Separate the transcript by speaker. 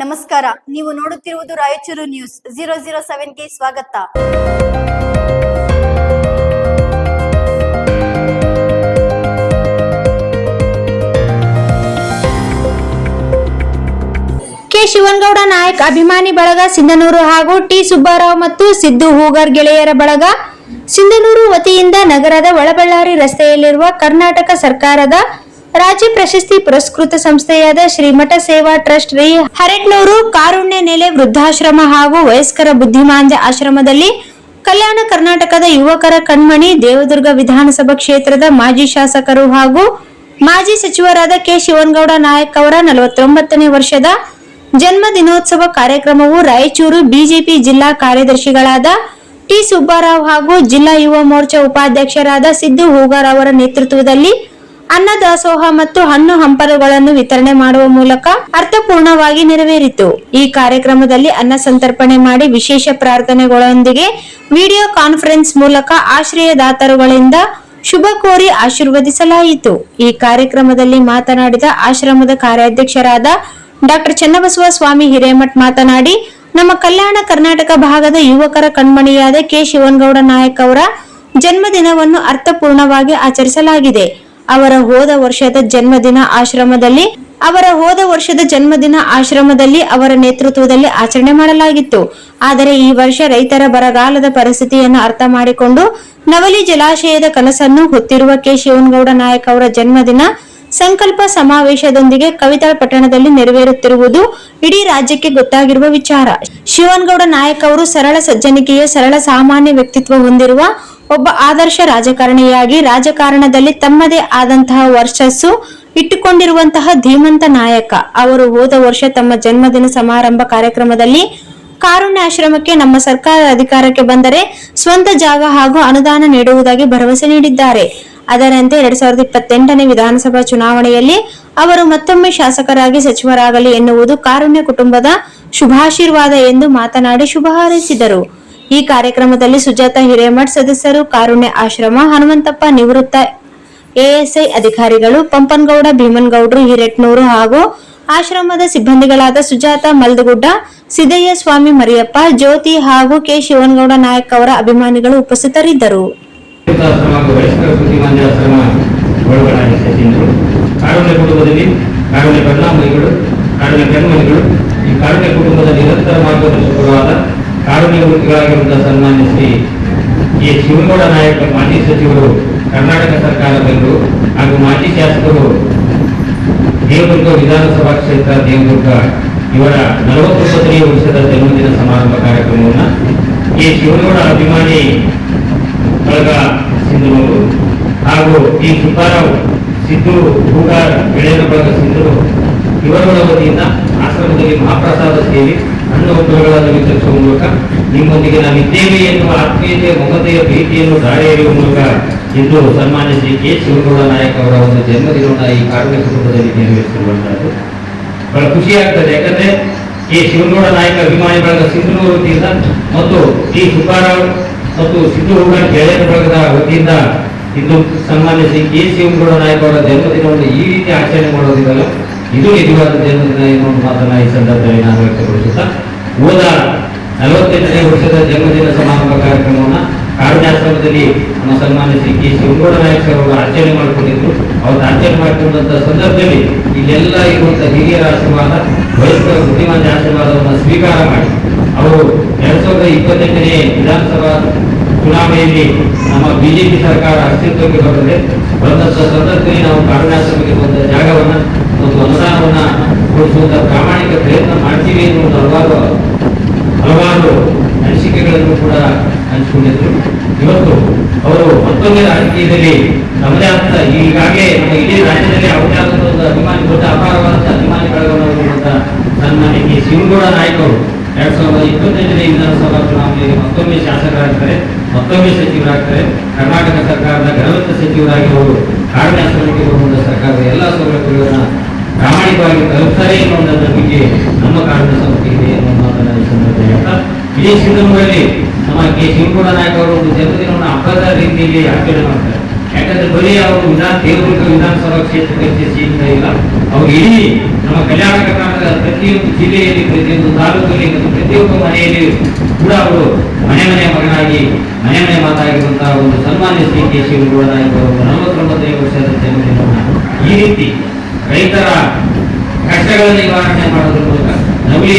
Speaker 1: ನಮಸ್ಕಾರ, ನೀವು ನೋಡುತ್ತಿರುವುದು ರಾಯಚೂರು ನ್ಯೂಸ್ 007ಗೆ ಸ್ವಾಗತ.
Speaker 2: ಕೆ ಶಿವನಗೌಡ ನಾಯಕ್ ಅಭಿಮಾನಿ ಬಳಗ ಸಿಂಧನೂರು ಹಾಗೂ ಟಿ ಸುಬ್ಬಾರಾವ್ ಮತ್ತು ಸಿದ್ದು ಹೂಗಾರ್ ಗೆಳೆಯರ ಬಳಗ ಸಿಂಧನೂರು ವತಿಯಿಂದ ನಗರದ ಒಳಬಳ್ಳಾರಿ ರಸ್ತೆಯಲ್ಲಿರುವ ಕರ್ನಾಟಕ ಸರ್ಕಾರದ ರಾಜ್ಯ ಪ್ರಶಸ್ತಿ ಪುರಸ್ಕೃತ ಸಂಸ್ಥೆಯಾದ ಶ್ರೀಮಠ ಸೇವಾ ಟ್ರಸ್ಟ್ ಶ್ರೀ ಹರಟ್ನೂರು ಕಾರುಣ್ಯ ನೆಲೆ ವೃದ್ಧಾಶ್ರಮ ಹಾಗೂ ವಯಸ್ಕರ ಬುದ್ಧಿಮಾಂದ್ಯ ಆಶ್ರಮದಲ್ಲಿ ಕಲ್ಯಾಣ ಕರ್ನಾಟಕದ ಯುವಕರ ಕಣ್ಮಣಿ ದೇವದುರ್ಗ ವಿಧಾನಸಭಾ ಕ್ಷೇತ್ರದ ಮಾಜಿ ಶಾಸಕರು ಹಾಗೂ ಮಾಜಿ ಸಚಿವರಾದ ಕೆ ಶಿವನಗೌಡ ನಾಯಕ್ ಅವರ 49ನೇ ವರ್ಷದ ಜನ್ಮ ದಿನೋತ್ಸವ ಕಾರ್ಯಕ್ರಮವು ರಾಯಚೂರು ಬಿಜೆಪಿ ಜಿಲ್ಲಾ ಕಾರ್ಯದರ್ಶಿಗಳಾದ ಟಿ ಸುಬ್ಬಾರಾವ್ ಹಾಗೂ ಜಿಲ್ಲಾ ಯುವ ಮೋರ್ಚಾ ಉಪಾಧ್ಯಕ್ಷರಾದ ಸಿದ್ದು ಹೂಗಾರ್ ಅವರ ನೇತೃತ್ವದಲ್ಲಿ ಅನ್ನ ದಾಸೋಹ ಮತ್ತು ಹಣ್ಣು ಹಂಪಲುಗಳನ್ನು ವಿತರಣೆ ಮಾಡುವ ಮೂಲಕ ಅರ್ಥಪೂರ್ಣವಾಗಿ ನೆರವೇರಿತು. ಈ ಕಾರ್ಯಕ್ರಮದಲ್ಲಿ ಅನ್ನ ಸಂತರ್ಪಣೆ ಮಾಡಿ ವಿಶೇಷ ಪ್ರಾರ್ಥನೆಗಳೊಂದಿಗೆ ವಿಡಿಯೋ ಕಾನ್ಫರೆನ್ಸ್ ಮೂಲಕ ಆಶ್ರಯದಾತರುಗಳಿಂದ ಶುಭ ಕೋರಿ ಆಶೀರ್ವದಿಸಲಾಯಿತು. ಈ ಕಾರ್ಯಕ್ರಮದಲ್ಲಿ ಮಾತನಾಡಿದ ಆಶ್ರಮದ ಕಾರ್ಯಾಧ್ಯಕ್ಷರಾದ ಡಾಕ್ಟರ್ ಚನ್ನಬಸವ ಸ್ವಾಮಿ ಹಿರೇಮಠ್ ಮಾತನಾಡಿ, ನಮ್ಮ ಕಲ್ಯಾಣ ಕರ್ನಾಟಕ ಭಾಗದ ಯುವಕರ ಕಣ್ಮಣಿಯಾದ ಕೆ ಶಿವನಗೌಡ ನಾಯಕ್ ಅವರ ಜನ್ಮದಿನವನ್ನು ಅರ್ಥಪೂರ್ಣವಾಗಿ ಆಚರಿಸಲಾಗಿದೆ. ಅವರ ಹೋದ ವರ್ಷದ ಜನ್ಮದಿನ ಆಶ್ರಮದಲ್ಲಿ ಅವರ ನೇತೃತ್ವದಲ್ಲಿ ಆಚರಣೆ ಮಾಡಲಾಗಿತ್ತು. ಆದರೆ ಈ ವರ್ಷ ರೈತರ ಬರಗಾಲದ ಪರಿಸ್ಥಿತಿಯನ್ನು ಅರ್ಥ ಮಾಡಿಕೊಂಡು ನವಲಿ ಜಲಾಶಯದ ಕನಸನ್ನು ಹೊತ್ತಿರುವ ಕೆ ಶಿವನಗೌಡ ನಾಯಕ್ ಅವರ ಜನ್ಮದಿನ ಸಂಕಲ್ಪ ಸಮಾವೇಶದೊಂದಿಗೆ ಕವಿತಾ ಪಟ್ಟಣದಲ್ಲಿ ನೆರವೇರುತ್ತಿರುವುದು ಇಡೀ ರಾಜ್ಯಕ್ಕೆ ಗೊತ್ತಾಗಿರುವ ವಿಚಾರ. ಶಿವನಗೌಡ ನಾಯಕ್ ಅವರು ಸರಳ ಸಜ್ಜನಿಕೆಯ ಸರಳ ಸಾಮಾನ್ಯ ವ್ಯಕ್ತಿತ್ವ ಹೊಂದಿರುವ ಒಬ್ಬ ಆದರ್ಶ ರಾಜಕಾರಣಿಯಾಗಿ ರಾಜಕಾರಣದಲ್ಲಿ ತಮ್ಮದೇ ಆದಂತಹ ವರ್ಚಸ್ಸು ಇಟ್ಟುಕೊಂಡಿರುವಂತಹ ಧೀಮಂತ ನಾಯಕ. ಅವರು ಹೋದ ವರ್ಷ ತಮ್ಮ ಜನ್ಮದಿನ ಸಮಾರಂಭ ಕಾರ್ಯಕ್ರಮದಲ್ಲಿ ಕಾರುಣ್ಯ ಆಶ್ರಮಕ್ಕೆ ನಮ್ಮ ಸರ್ಕಾರ ಅಧಿಕಾರಕ್ಕೆ ಬಂದರೆ ಸ್ವಂತ ಜಾಗ ಹಾಗೂ ಅನುದಾನ ನೀಡುವುದಾಗಿ ಭರವಸೆ ನೀಡಿದ್ದಾರೆ. ಅದರಂತೆ 2028ನೇ ವಿಧಾನಸಭಾ ಚುನಾವಣೆಯಲ್ಲಿ ಅವರು ಮತ್ತೊಮ್ಮೆ ಶಾಸಕರಾಗಿ ಸಚಿವರಾಗಲಿ ಎನ್ನುವುದು ಕಾರುಣ್ಯ ಕುಟುಂಬದ ಶುಭಾಶೀರ್ವಾದ ಎಂದು ಮಾತನಾಡಿ ಶುಭ ಹಾರೈಸಿದರು. ಈ ಕಾರ್ಯಕ್ರಮದಲ್ಲಿ ಸುಜಾತ ಹಿರೇಮಠ್ ಸದಸ್ಯರು, ಕಾರುಣ್ಯ ಆಶ್ರಮ, ಹನುಮಂತಪ್ಪ ನಿವೃತ್ತ ಎಎಸ್ಐ ಅಧಿಕಾರಿಗಳು, ಪಂಪನಗೌಡ ಭೀಮನಗೌಡರು ಹಿರೇಟ್ನೂರು ಹಾಗೂ ಆಶ್ರಮದ ಸಿಬ್ಬಂದಿಗಳಾದ ಸುಜಾತ ಮಲ್ದಗುಡ್ಡ, ಸಿದ್ದಯ್ಯ ಸ್ವಾಮಿ ಮರಿಯಪ್ಪ, ಜ್ಯೋತಿ ಹಾಗೂ ಕೆ ಶಿವನಗೌಡ ನಾಯಕ್ ಅವರ ಅಭಿಮಾನಿಗಳು ಉಪಸ್ಥಿತರಿದ್ದರು.
Speaker 3: ಕಾರುಣ್ಯ ಕುಟುಂಬದಲ್ಲಿ ಕಾರುಣ್ಯ ಕರುಣಾಮಯಿಗಳು, ಕಾರುಣ್ಯ ಕಣ್ಮಣಿಗಳು, ಈ ಕಾರುಣ್ಯ ಕುಟುಂಬದ ನಿರಂತರ ಮಾರ್ಗದರ್ಶಕರಾದ ಕಾರುಣ್ಯ ವೃತ್ತಿಗಳಾಗಿರುವಂತಹ ಸನ್ಮಾನ್ಯ ಶ್ರೀ ಕೆ ಶಿವನಗೌಡ ನಾಯಕ ಮಾಜಿ ಸಚಿವರು, ಕರ್ನಾಟಕ ಸರ್ಕಾರದಲ್ಲೂ ಹಾಗೂ ಮಾಜಿ ಶಾಸಕರು, ದೇವದುರ್ಗ ವಿಧಾನಸಭಾ ಕ್ಷೇತ್ರ ದೇವದುರ್ಗ ಇವರ 49ನೇ ವರ್ಷದ ಜನ್ಮದಿನ ಸಮಾರಂಭ ಕಾರ್ಯಕ್ರಮವನ್ನು ಕೆ ಶಿವನಗೌಡ ಅಭಿಮಾನಿ ಬಳಗ ಸಿಂಧನೂರು ಹಾಗೂ ಟಿ ಸುಬ್ಬಾರಾವ್ ಸಿದ್ದು ಹೂಗಾರ್ ಗೆಳೆಯರ ಬಳಗ ಸಿಂಧನೂರು ಇವರುಗಳ ವತಿಯಿಂದ ಆಶ್ರಮದಲ್ಲಿ ಮಹಾಪ್ರಸಾದ ಸೇರಿ ಹಣ್ಣು ಹಂಪಲುಗಳನ್ನು ವಿತರಿಸುವ ಮೂಲಕ ನಿಮ್ಮೊಂದಿಗೆ ನಾವಿದ್ದೇವೆ ಎನ್ನುವ ಆತ್ಮೀಯತೆಯ ಮಮತೆಯ ಪ್ರೀತಿಯನ್ನು ದಾರಿ ಎರೆಯುವ ಮೂಲಕ ಇಂದು ಸನ್ಮಾನ್ಯ ಶ್ರೀ ಕೆ ಶಿವನಗೌಡ ನಾಯಕ್ ಅವರ ಒಂದು ಜನ್ಮದಿನವನ್ನು ಈ ಕಾರುಣ್ಯ ಕುಟುಂಬದಲ್ಲಿ ನೆರವೇರಿಸಿರುವಂತಹದ್ದು ಬಹಳ ಖುಷಿ ಆಗ್ತದೆ. ಯಾಕಂದ್ರೆ ಕೆ ಶಿವನಗೌಡ ನಾಯಕ ಅಭಿಮಾನಿ ಬಳಗ ಸಿಂಧನೂರು ವತಿಯಿಂದ ಮತ್ತು ಟಿ ಸುಬ್ಬಾರಾವ್ ಮತ್ತು ಸಿದ್ದು ಹೂಗಾರ್ ಗೆಳೆಯರ ಬಳಗದ ವತಿಯಿಂದ ಇಂದು ಸನ್ಮಾನ್ಯ ಶ್ರೀ ಕೆ ಶಿವನಗೌಡ ನಾಯಕ್ ಅವರ ಜನ್ಮದಿನವನ್ನು ಈ ರೀತಿ ಆಚರಣೆ ಮಾಡೋದಿರಲ್ಲ, ಇದು ನಿಜವಾದ ಜನ್ಮದಿನ ಎನ್ನುವ ಮಾತನ್ನ ಈ ಸಂದರ್ಭದಲ್ಲಿ ನಾನು ವ್ಯಕ್ತಪಡಿಸುತ್ತಾ, ಹೋದ 48ನೇ ವರ್ಷದ ಜನ್ಮದಿನ ಸಮಾರಂಭ ಕಾರ್ಯಕ್ರಮವನ್ನು ಕಾರುಣ್ಯಾಶ್ರಮದಲ್ಲಿ ನಮ್ಮ ಸನ್ಮಾನ್ಯ ಶ್ರೀ ಕೆ ಶಿವನಗೌಡ ನಾಯಕ್ ಅವರು ಆಚರಣೆ ಮಾಡಿಕೊಂಡಿದ್ರು. ಅವರು ಆಚರಣೆ ಮಾಡಿಕೊಂಡಂತಹ ಸಂದರ್ಭದಲ್ಲಿ ಇಲ್ಲೆಲ್ಲ ಇರುವಂತಹ ಹಿರಿಯರ ಆಶೀರ್ವಾದ, ವಯಸ್ಕರ ಬುದ್ಧಿಮಾಂದ್ಯ ಆಶೀರ್ವಾದವನ್ನು ಸ್ವೀಕಾರ ಮಾಡಿ ಅವರು 2028ನೇ ವಿಧಾನಸಭಾ ಚುನಾವಣೆಯಲ್ಲಿ ನಮ್ಮ ಬಿಜೆಪಿ ಸರ್ಕಾರ ಅಸ್ತಿತ್ವಕ್ಕೆ ಬರ್ತದೆ. ಬಂದಂತಹ ಸಂದರ್ಭದಲ್ಲಿ ನಾವು ಕಾರುಣ್ಯಾಶ್ರಮಕ್ಕೆ ಬಂದ ಜಾಗವನ್ನು ಮತ್ತು ಅನುದಾನವನ್ನು ಕೊಡಿಸುವಂತಹ ಪ್ರಾಮಾಣಿಕ ಪ್ರಯತ್ನ ಮಾಡ್ತೀವಿ ಎನ್ನುವ ಹಲವಾರು ಅನಿಸಿಕೆಗಳನ್ನು ಕೂಡ ಹಂಚಿಕೊಂಡಿದ್ರು. ಇವತ್ತು ಅವರು ಮತ್ತೊಮ್ಮೆ ರಾಜಕೀಯದಲ್ಲಿ ನಮ್ಮದೇ ಆದ ಈಗಾಗಲೇ ನಮ್ಮ ಇಡೀ ರಾಜ್ಯದಲ್ಲಿ ಅವರೇ ಆದಂತಹ ಒಂದು ಅಭಿಮಾನಿ, ದೊಡ್ಡ ಅಪಾರವಾದಂತಹ ಅಭಿಮಾನಿ ಬಳಗವಾಗಿರುವಂತಹ ಸನ್ಮಾನ್ಯ ಕೆ ಶಿವನಗೌಡ ನಾಯಕ್ ಅವರು 2028ನೇ ವಿಧಾನಸಭಾ ಚುನಾವಣೆಯಲ್ಲಿ ಮತ್ತೊಮ್ಮೆ ಶಾಸಕರಾಗ್ತಾರೆ, ಮತ್ತೊಮ್ಮೆ ಸಚಿವರಾಗ್ತಾರೆ. ಕರ್ನಾಟಕ ಸರ್ಕಾರದ ಗೃಹಸ್ಥ ಸಚಿವರಾಗಿ ಅವರು ಕಾರುಣ್ಯಾಶ್ರಮಕ್ಕೆ ಬರುವಂತಹ ಸರ್ಕಾರದ ಎಲ್ಲ ಸೌಲಭ್ಯಗಳನ್ನ ಪ್ರಾಮಾಣಿಕವಾಗಿ ತಲುಪ್ತಾರೆ ಎನ್ನುವ ನಂಬಿಕೆ ನಮ್ಮ ಕಾರುಣ್ಯ ಸಮಿತಿ ಇದೆ ಎನ್ನುವ ಮಾತನ್ನ ಈ ಸಂದರ್ಭದಲ್ಲಿ ಹೇಳ್ತಾ, ಇಡೀ ಸಿಂಧನೂರಲ್ಲಿ ನಮ್ಮ ಕೆ ಶಿವನಗೌಡ ನಾಯಕ್ ಅವರು ಒಂದು ಜನ್ಮದಿನವನ್ನು ಹಬ್ಬದ ರೀತಿಯಲ್ಲಿ ಆಚರಣೆ ಮಾಡ್ತಾರೆ. ಯಾಕಂದ್ರೆ ಬರೀ ಅವರು ದೇವದುರ್ಗ ವಿಧಾನಸಭಾ ಕ್ಷೇತ್ರಕ್ಕೆ ಸೀಮಿತ ಇಲ್ಲ, ಅವರು ಇಡೀ ನಮ್ಮ ಕಲ್ಯಾಣ ಕರ್ನಾಟಕದ ಪ್ರತಿಯೊಂದು ಜಿಲ್ಲೆಯಲ್ಲಿ, ಪ್ರತಿಯೊಂದು ತಾಲೂಕಲ್ಲಿ ಮತ್ತು ಪ್ರತಿಯೊಬ್ಬ ಮನೆಯಲ್ಲಿ ಕೂಡ ಅವರು ಮನೆ ಮಗನಾಗಿ ಮನೆ ಮಾತಾಗಿರುವಂತಹ ಒಂದು ಸನ್ಮಾನ್ಯ ಶ್ರೀ ಕೆ ಶಿವಗೌಡ ನಾಯಕರು 49 ವರ್ಷದ ಜನ್ಮದಿನವನ್ನು ಈ ರೀತಿ ರೈತರ ಕಷ್ಟಗಳ ನಿವಾರಣೆ ಮಾಡೋದ್ರ ಮೂಲಕ ನವಲಿ